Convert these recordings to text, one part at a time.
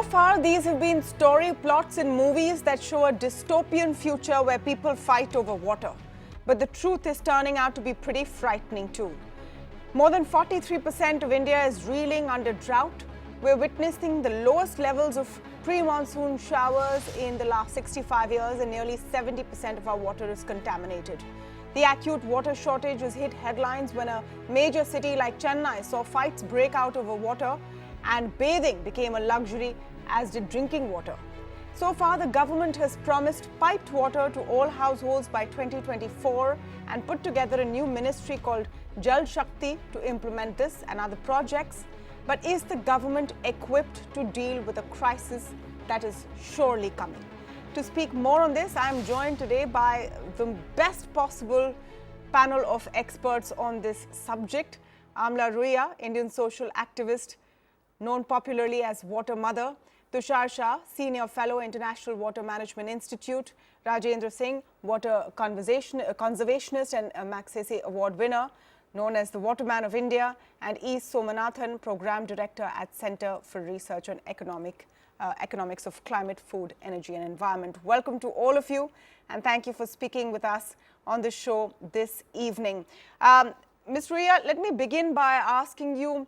far, these have been story plots in movies that show a dystopian future where people fight over water. But the truth is turning out to be pretty frightening too. More than 43% of India is reeling under drought. We're witnessing the lowest levels of pre-monsoon showers in the last 65 years, and nearly 70% of our water is contaminated. The acute water shortage has hit headlines when a major city like Chennai saw fights break out over water, and bathing became a luxury, as did drinking water. So far, the government has promised piped water to all households by 2024 and put together a new ministry called Jal Shakti to implement this and other projects. But is the government equipped to deal with a crisis that is surely coming? To speak more on this, I am joined today by the best possible panel of experts on this subject. Amla Ruia, Indian social activist, known popularly as Water Mother; Tushar Shah, Senior Fellow, International Water Management Institute; Rajendra Singh, Water Conservationist and a Magsaysay Award winner, known as the Waterman of India; and E. Somanathan, Program Director at Center for Research on Economics of Climate, Food, Energy and Environment. Welcome to all of you, and thank you for speaking with us on the show this evening. Ms. Ruia, let me begin by asking you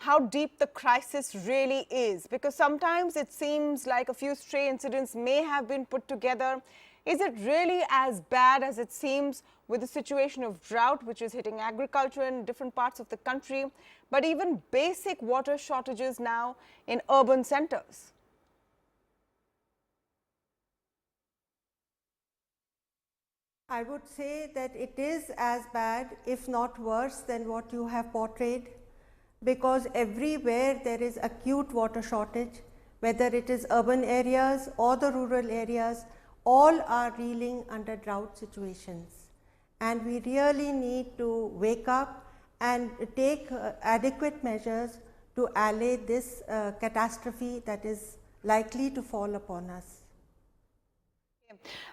how deep the crisis really is, because sometimes it seems like a few stray incidents may have been put together. Is it really as bad as it seems, with the situation of drought which is hitting agriculture in different parts of the country, but even basic water shortages now in urban centers? I would say that it is as bad, if not worse, than what you have portrayed, because everywhere there is acute water shortage, whether it is urban areas or the rural areas, all are reeling under drought situations. And we really need to wake up and take adequate measures to allay this catastrophe that is likely to fall upon us.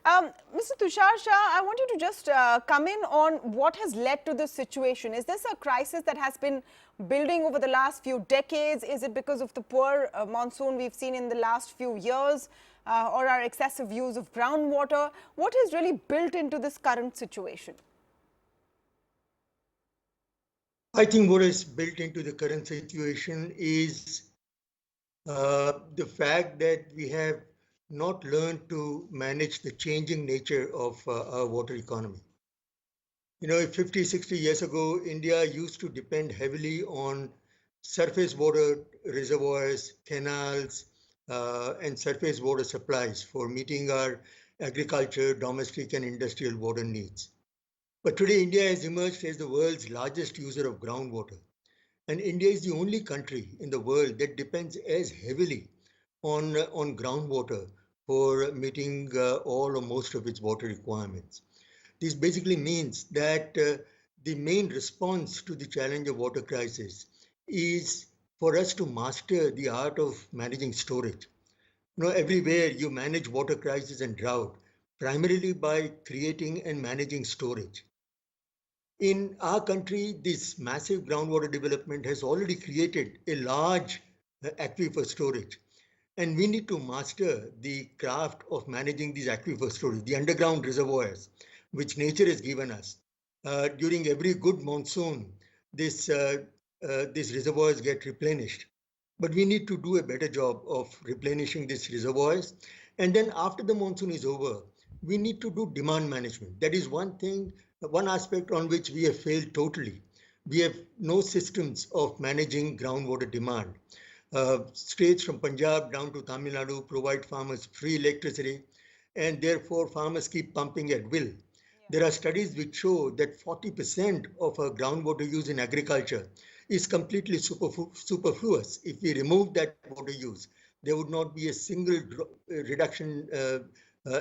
Mr. Tushar Shah, I want you to just come in on what has led to this situation. Is this a crisis that has been building over the last few decades? Is it because of the poor monsoon we've seen in the last few years, or our excessive use of groundwater? What is really built into this current situation? I think what is built into the current situation is the fact that we have not learned to manage the changing nature of our water economy. You know, 50, 60 years ago, India used to depend heavily on surface water reservoirs, canals, and surface water supplies for meeting our agriculture, domestic and industrial water needs. But today, India has emerged as the world's largest user of groundwater. And India is the only country in the world that depends as heavily on groundwater for meeting all or most of its water requirements. This basically means that the main response to the challenge of water crisis is for us to master the art of managing storage. You know, everywhere you manage water crisis and drought primarily by creating and managing storage. In our country, this massive groundwater development has already created a large aquifer storage. And we need to master the craft of managing these aquifer storage, the underground reservoirs, which nature has given us. During every good monsoon, these reservoirs get replenished. But we need to do a better job of replenishing these reservoirs. And then after the monsoon is over, we need to do demand management. That is one thing, one aspect on which we have failed totally. We have no systems of managing groundwater demand. States from Punjab down to Tamil Nadu provide farmers free electricity, and therefore farmers keep pumping at will. There are studies which show that 40% of our groundwater use in agriculture is completely superfluous. If we remove that water use, there would not be a single reduction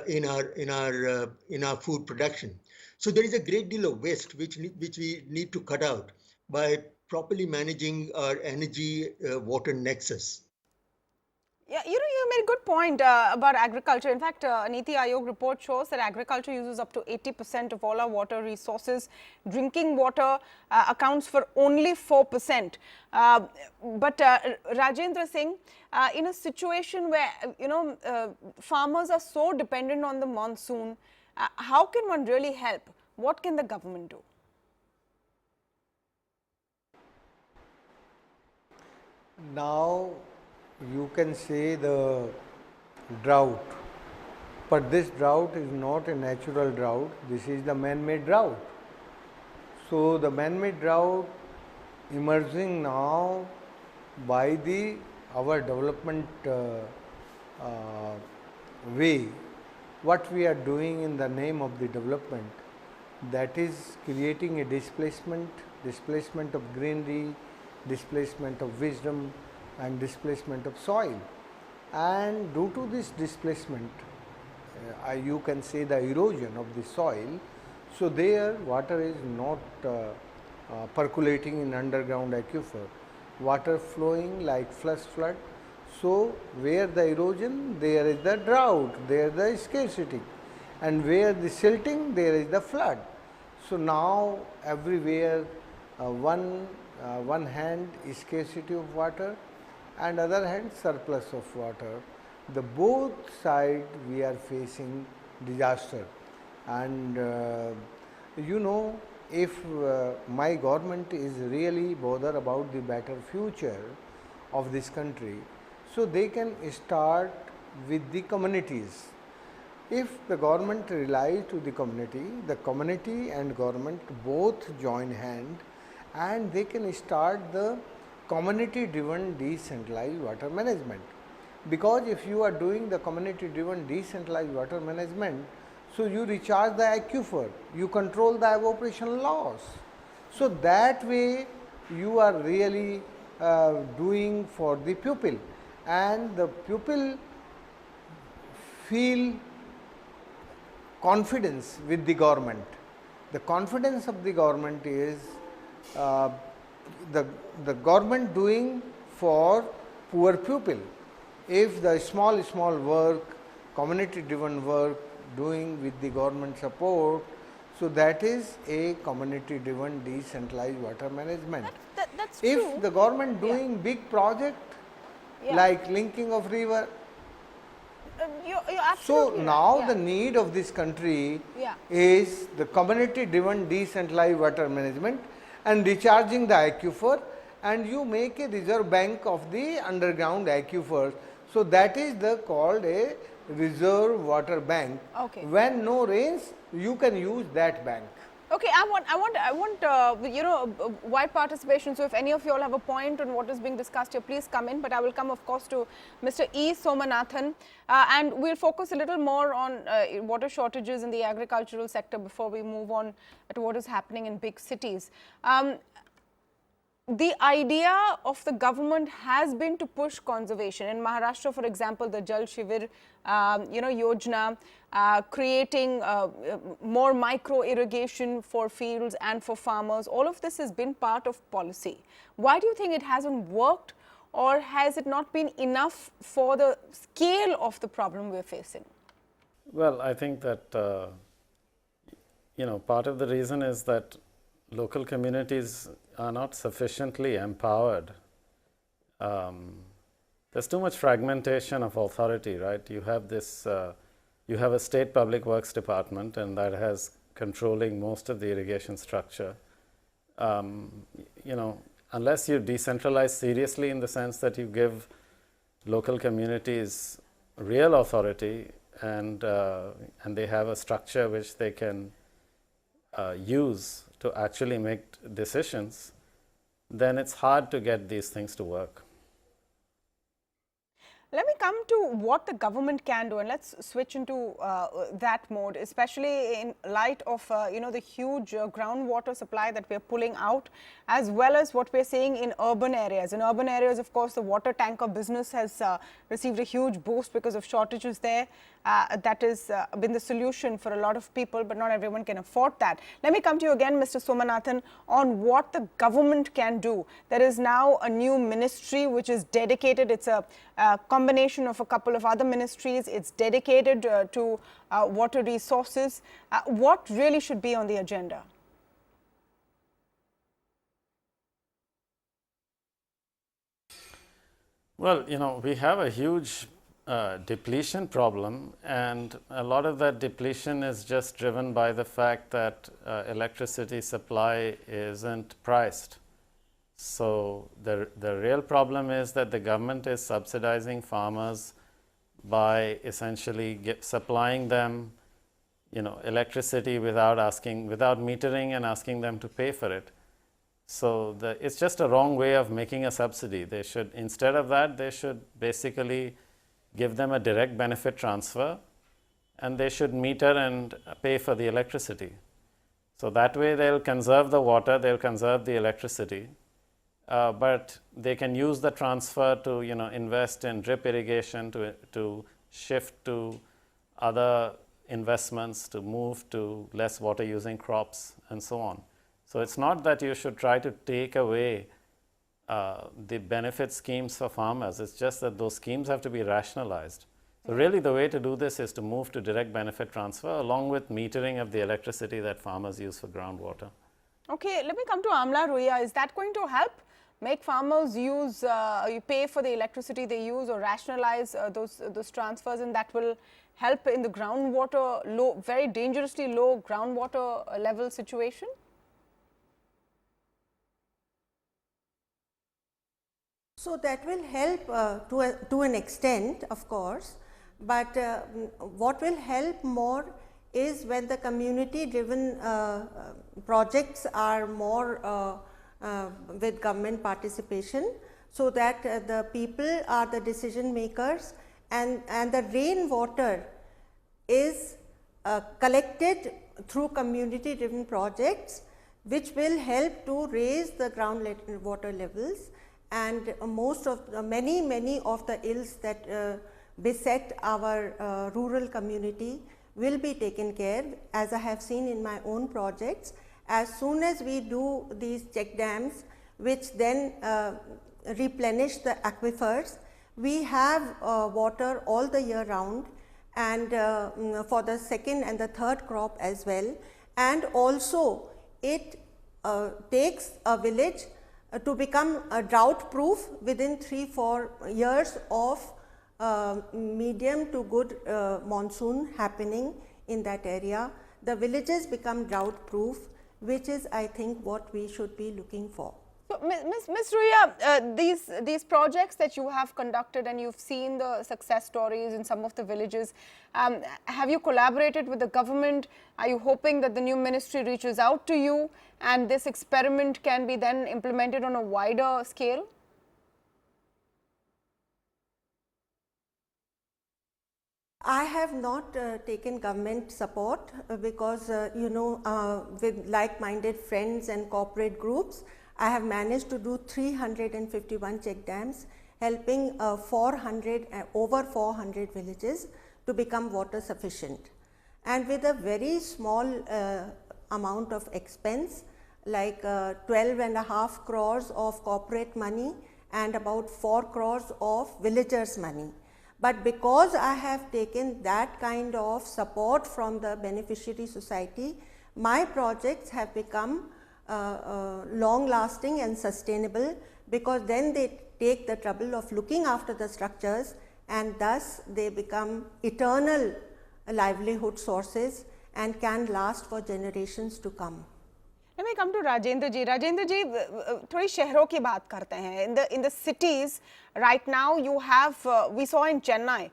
in our food production. So there is a great deal of waste which we need to cut out by properly managing our energy water nexus. Yeah, you made a good point about agriculture. In fact, a Niti Aayog report shows that agriculture uses up to 80% of all our water resources. Drinking water accounts for only 4%. But Rajendra Singh, in a situation where, farmers are so dependent on the monsoon, how can one really help? What can the government do? Now you can say the drought, but this drought is not a natural drought, this is the man-made drought. So the man-made drought emerging now by the our development way, what we are doing in the name of the development, that is creating a displacement of greenery, displacement of wisdom and displacement of soil. And due to this displacement, you can say the erosion of the soil, so there water is not percolating in underground aquifer, water flowing like flush flood. So where the erosion, there is the drought, there is the scarcity, and where the silting, there is the flood. So now everywhere one hand scarcity of water and other hand surplus of water. The both side we are facing disaster. And if my government is really bothered about the better future of this country, so they can start with the communities. If the government relies to the community and government both join hand, and they can start the community driven decentralized water management. Because if you are doing the community driven decentralized water management, so you recharge the aquifer, you control the evaporation loss. So that way you are really doing for the pupil, and the pupil feel confidence with the government. The confidence of the government is the government doing for poor pupil. If the small work, community driven work doing with the government support, so that is a community driven decentralized water management. That's if true. the government doing big project like linking of river, You're so absolutely now right. the need of this country Yeah. is the community driven decentralized water management and recharging the aquifer, and you make a reserve bank of the underground aquifers. So that is the called a reserve water bank. Okay. When no rains, you can use that bank. Okay, I want wide participation. So if any of you all have a point on what is being discussed here, please come in. But I will come, of course, to Mr. E. Somanathan, and we'll focus a little more on water shortages in the agricultural sector before we move on to what is happening in big cities. The idea of the government has been to push conservation. In Maharashtra, for example, the Jal Shivir, Yojana, creating more micro irrigation for fields and for farmers. All of this has been part of policy. Why do you think it hasn't worked, or has it not been enough for the scale of the problem we're facing? Well, I think that, part of the reason is that local communities are not sufficiently empowered. There's too much fragmentation of authority, right? You have this, you have a state public works department, and that has controlling most of the irrigation structure. Unless you decentralize seriously in the sense that you give local communities real authority, and they have a structure which they can use to actually make decisions, then it's hard to get these things to work. Let me come to what the government can do, and let's switch into that mode, especially in light of the huge groundwater supply that we're pulling out, as well as what we're seeing in urban areas. In urban areas, of course, the water tanker business has received a huge boost because of shortages there. That has been the solution for a lot of people, but not everyone can afford that. Let me come to you again, Mr. Somanathan, on what the government can do. There is now a new ministry which is dedicated. It's a combination of a couple of other ministries. It's dedicated to water resources. What really should be on the agenda? Well, we have a huge depletion problem, and a lot of that depletion is just driven by the fact that electricity supply isn't priced. So the real problem is that the government is subsidizing farmers by essentially supplying them electricity without metering and asking them to pay for it. So it's just a wrong way of making a subsidy. They should, instead of that, they should basically give them a direct benefit transfer, and they should meter and pay for the electricity. So that way they'll conserve the water, they'll conserve the electricity, but they can use the transfer to invest in drip irrigation, to shift to other investments, to move to less water using crops and so on. So it's not that you should try to take away the benefit schemes for farmers. It's just that those schemes have to be rationalized. So really the way to do this is to move to direct benefit transfer along with metering of the electricity that farmers use for groundwater. Okay, let me come to Amla Ruia. Is that going to help make farmers use, pay for the electricity they use, or rationalize those transfers, and that will help in the groundwater very dangerously low groundwater level situation? So that will help to an extent, of course, but what will help more is when the community driven projects are more with government participation, so that the people are the decision makers, and the rainwater is collected through community driven projects, which will help to raise the groundwater levels. And many of the ills that beset our rural community will be taken care, as I have seen in my own projects. As soon as we do these check dams, which then replenish the aquifers, we have water all the year round, and for the second and the third crop as well. And also it takes a village to become drought proof within 3-4 years of medium to good monsoon happening in that area. The villages become drought proof, which is, I think, what we should be looking for. So, Ms. Ruia, these projects that you have conducted, and you've seen the success stories in some of the villages, have you collaborated with the government? Are you hoping that the new ministry reaches out to you and this experiment can be then implemented on a wider scale? I have not taken government support because with like-minded friends and corporate groups, I have managed to do 351 check dams, helping over 400 villages to become water sufficient, and with a very small amount of expense, like 12.5 crores of corporate money and about 4 crores of villagers' money. But because I have taken that kind of support from the beneficiary society, my projects have become long lasting and sustainable, because then they take the trouble of looking after the structures, and thus they become eternal livelihood sources and can last for generations to come. Let me come to Rajendra ji. Rajendra ji, थोड़ी शहरों की बात करते हैं. In the cities right now, you have we saw in Chennai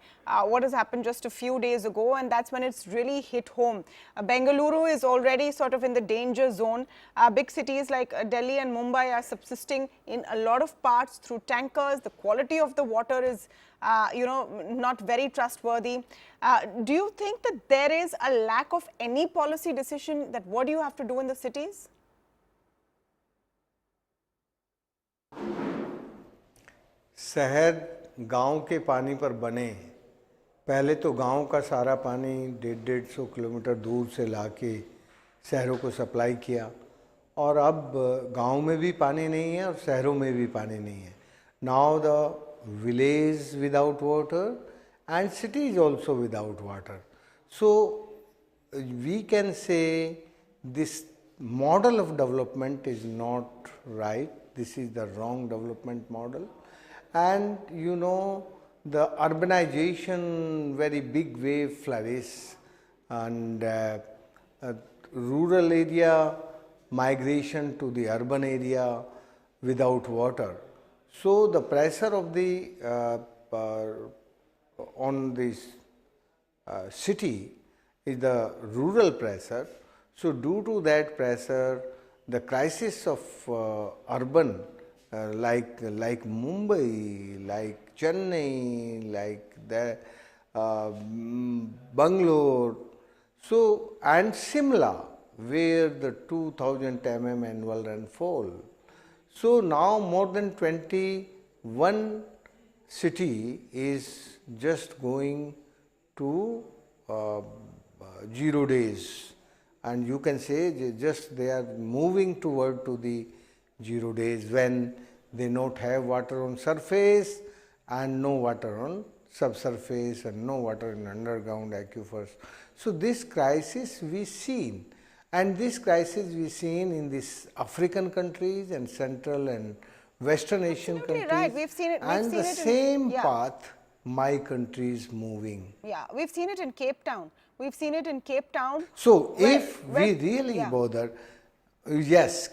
what has happened just a few days ago, and that's when it's really hit home. Bengaluru is already sort of in the danger zone. Big cities like Delhi and Mumbai are subsisting in a lot of parts through tankers. The quality of the water is not very trustworthy. Do you think that there is a lack of any policy decision that what do you have to do in the cities? शहर गांव के पानी पर बने, पहले तो गांव का सारा पानी 150-150 किलोमीटर दूर से लाके शहरों को सप्लाई किया, और अब गांव में भी पानी नहीं है और शहरों में भी पानी नहीं है. Now the village without water and cities also without water. So, we can say this model of development is not right, this is the wrong development model. And you know, the urbanization very big way flourished, and rural area migration to the urban area without water. So, the pressure of the on this city is the rural pressure. So, due to that pressure, the crisis of urban like Mumbai, like Chennai, like the Bangalore, so and Simla, where the 2000 mm annual rainfall. So, now more than 21 city is just going to 0 days, and you can say just they are moving toward to the 0 days when they not have water on surface and no water on subsurface and no water in underground aquifers. So, this crisis we seen, and this crisis we seen in these African countries and Central and Western Asian countries. Right. We've seen it. And the same path my country is moving. Yeah, we've seen it in Cape Town. We've seen it in Cape Town. So, if we really bother, yes,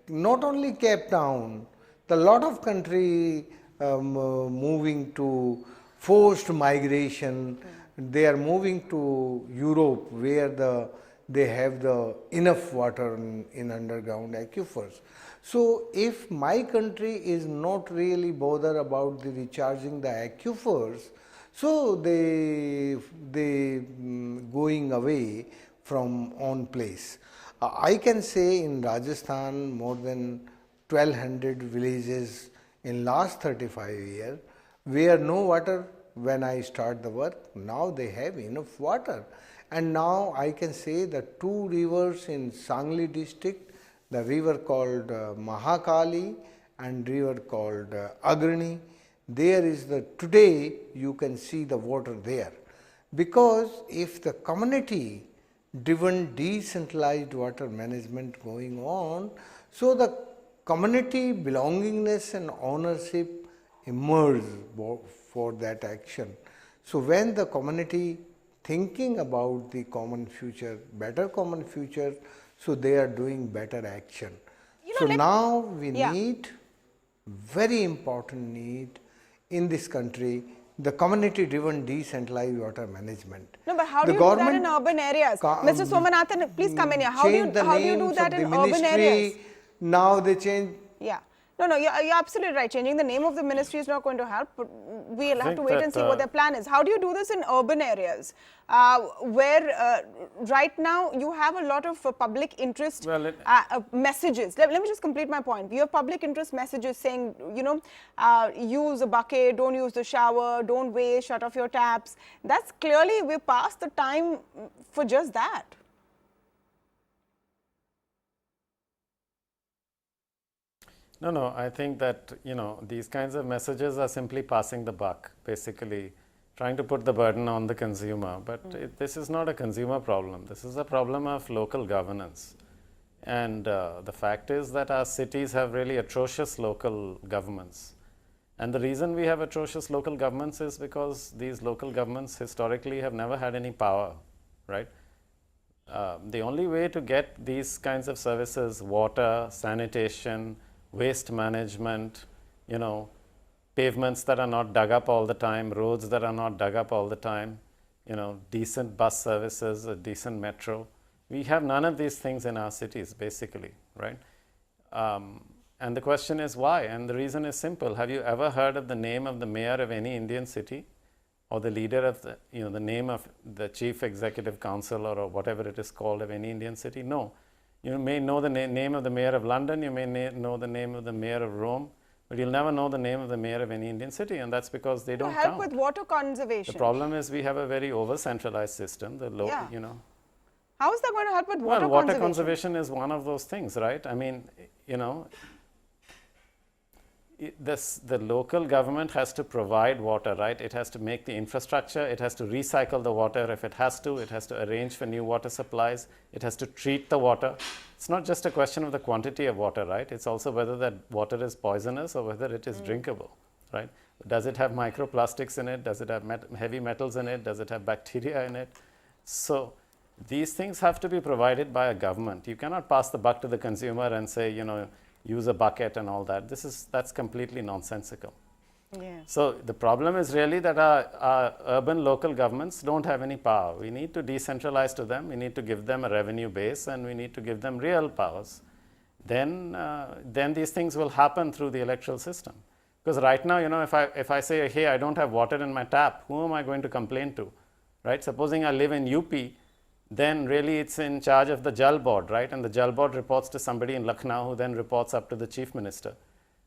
not only Cape Town, the lot of country moving to forced migration, they are moving to Europe where they have the enough water in underground aquifers. So, if my country is not really bothered about the recharging the aquifers, so they going away from own place. I can say in Rajasthan more than 1200 villages in last 35 years where no water when I start the work, now they have enough water. And now I can say the two rivers in Sangli district, the river called Mahakali and river called Agrani, there is today you can see the water there. Because if the community driven decentralized water management going on, so the community belongingness and ownership emerge for that action. So, when the community thinking about the common future, better common future, so they are doing better action. So, now we need, very important need in this country, the community driven decentralized water management. No, but how do you do that in urban areas? Mr. Somanathan, please come in here. How do you do that in urban areas? Now they change. Yeah. No, you're absolutely right. Changing the name of the ministry is not going to help, but we'll have to wait and see what their plan is. How do you do this in urban areas where right now you have a lot of public interest messages? Let me just complete my point. You have public interest messages saying, you know, use a bucket, don't use the shower, don't waste, shut off your taps. That's clearly, we're past the time for just that. No, I think that, you know, these kinds of messages are simply passing the buck, basically trying to put the burden on the consumer. But this is not a consumer problem. This is a problem of local governance. And the fact is that our cities have really atrocious local governments. And the reason we have atrocious local governments is because these local governments historically have never had any power, right? The only way to get these kinds of services, water, sanitation, waste management, you know, pavements that are not dug up all the time, roads that are not dug up all the time, you know, decent bus services, a decent metro. We have none of these things in our cities, basically, right? And the question is why? And the reason is simple. Have you ever heard of the name of the mayor of any Indian city, or the leader of the, you know, the name of the chief executive council or whatever it is called of any Indian city? No. You may know the name of the mayor of London, you may know the name of the mayor of Rome, but you'll never know the name of the mayor of any Indian city, and that's because they don't help count. with water conservation. The problem is we have a very over-centralized system, you know. How is that going to help with water conservation? Water conservation is one of those things, right? I mean, you know, the local government has to provide water, right? It has to make the infrastructure, it has to recycle the water if it has to arrange for new water supplies, it has to treat the water. It's not just a question of the quantity of water, right? It's also whether that water is poisonous or whether it is drinkable, right? Does it have microplastics in it? Does it have heavy metals in it? Does it have bacteria in it? So these things have to be provided by a government. You cannot pass the buck to the consumer and say, use a bucket and all that. That's completely nonsensical. Yeah. So the problem is really that our urban local governments don't have any power. We need to decentralize to them. We need to give them a revenue base, and we need to give them real powers. Then these things will happen through the electoral system. Because right now, if I say, hey, I don't have water in my tap, who am I going to complain to, right? Supposing I live in UP, then really it's in charge of the Jal board, right? And the Jal board reports to somebody in Lucknow, who then reports up to the chief minister.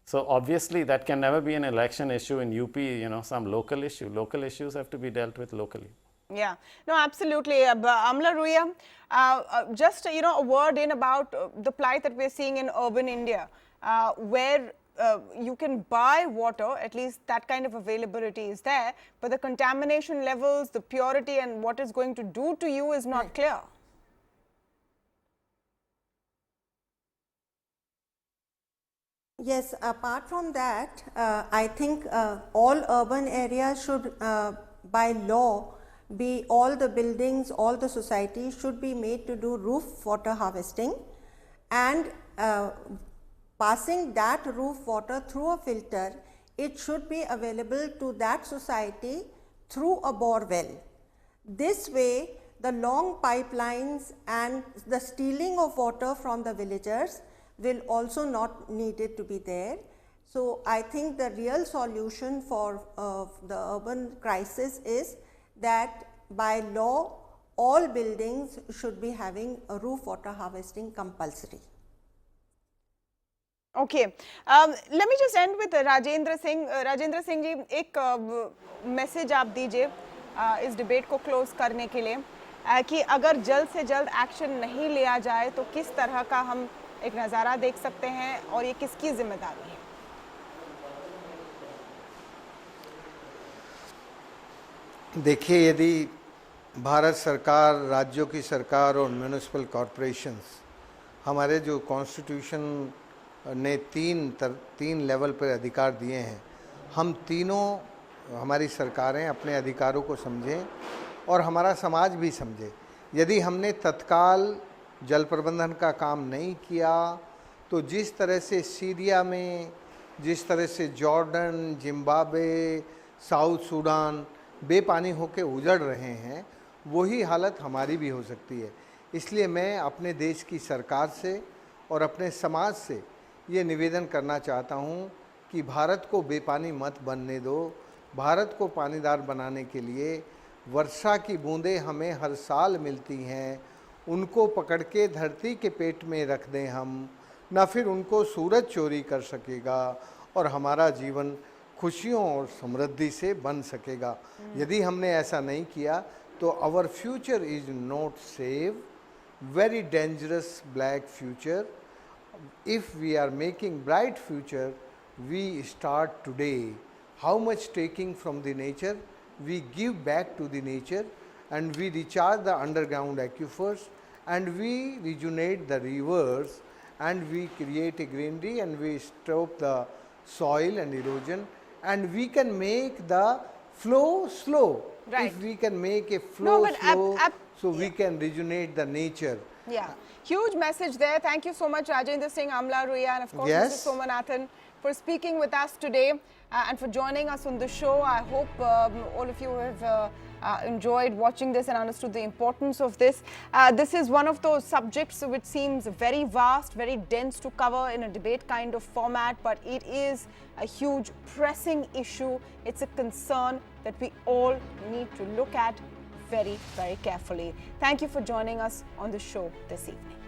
So obviously that can never be an election issue in UP, some local issue. Local issues have to be dealt with locally. Yeah, no, absolutely. Amla Ruia, just a word in about the plight that we're seeing in urban India, where you can buy water, at least that kind of availability is there, but the contamination levels, the purity and what it's going to do to you is not clear. Yes, apart from that, I think all urban areas should, by law, all the buildings, all the societies should be made to do roof water harvesting, and passing that roof water through a filter, it should be available to that society through a bore well. This way, the long pipelines and the stealing of water from the villagers will also not needed to be there. So I think the real solution for the urban crisis is that by law, all buildings should be having a roof water harvesting compulsory. Okay, let me just end with Rajendra Singh. Rajendra Singh जी, एक message आप दीजिए इस debate को close करने के लिए कि अगर जल्द से जल्द एक्शन नहीं लिया जाए तो किस तरह का हम एक नज़ारा देख सकते हैं और ये किसकी जिम्मेदारी है? देखिए, यदि भारत सरकार, राज्यों की सरकार और म्यूनिसिपल कॉरपोरेशंस, हमारे जो कॉन्स्टिट्यूशन ने तीन लेवल पर अधिकार दिए हैं, हम तीनों हमारी सरकारें अपने अधिकारों को समझें और हमारा समाज भी समझे। यदि हमने तत्काल जल प्रबंधन का काम नहीं किया तो जिस तरह से सीरिया में, जिस तरह से जॉर्डन, जिम्बाब्वे, साउथ सूडान बेपानी होकर उजड़ रहे हैं, वही हालत हमारी भी हो सकती है। इसलिए मैं अपने देश की सरकार से और अपने समाज से ये निवेदन करना चाहता हूँ कि भारत को बेपानी मत बनने दो। भारत को पानीदार बनाने के लिए वर्षा की बूंदें हमें हर साल मिलती हैं, उनको पकड़ के धरती के पेट में रख दें हम, ना फिर उनको सूरज चोरी कर सकेगा और हमारा जीवन खुशियों और समृद्धि से बन सकेगा। यदि हमने ऐसा नहीं किया तो our future is not save, very dangerous black future. If we are making bright future, we start today. How much taking from the nature, we give back to the nature, and we recharge the underground aquifers, and we rejuvenate the rivers, and we create a greenery, and we stop the soil and erosion, and we can make the flow slow. Right. If we can make a flow slow, so we can rejuvenate the nature. Yeah, huge message there. Thank you so much, Rajendra Singh, Amla Ruia, and of course, Yes. Mr. Somanathan, for speaking with us today and for joining us on the show. I hope all of you have enjoyed watching this and understood the importance of this. This is one of those subjects which seems very vast, very dense to cover in a debate kind of format, but it is a huge pressing issue. It's a concern that we all need to look at very, very carefully. Thank you for joining us on the show this evening.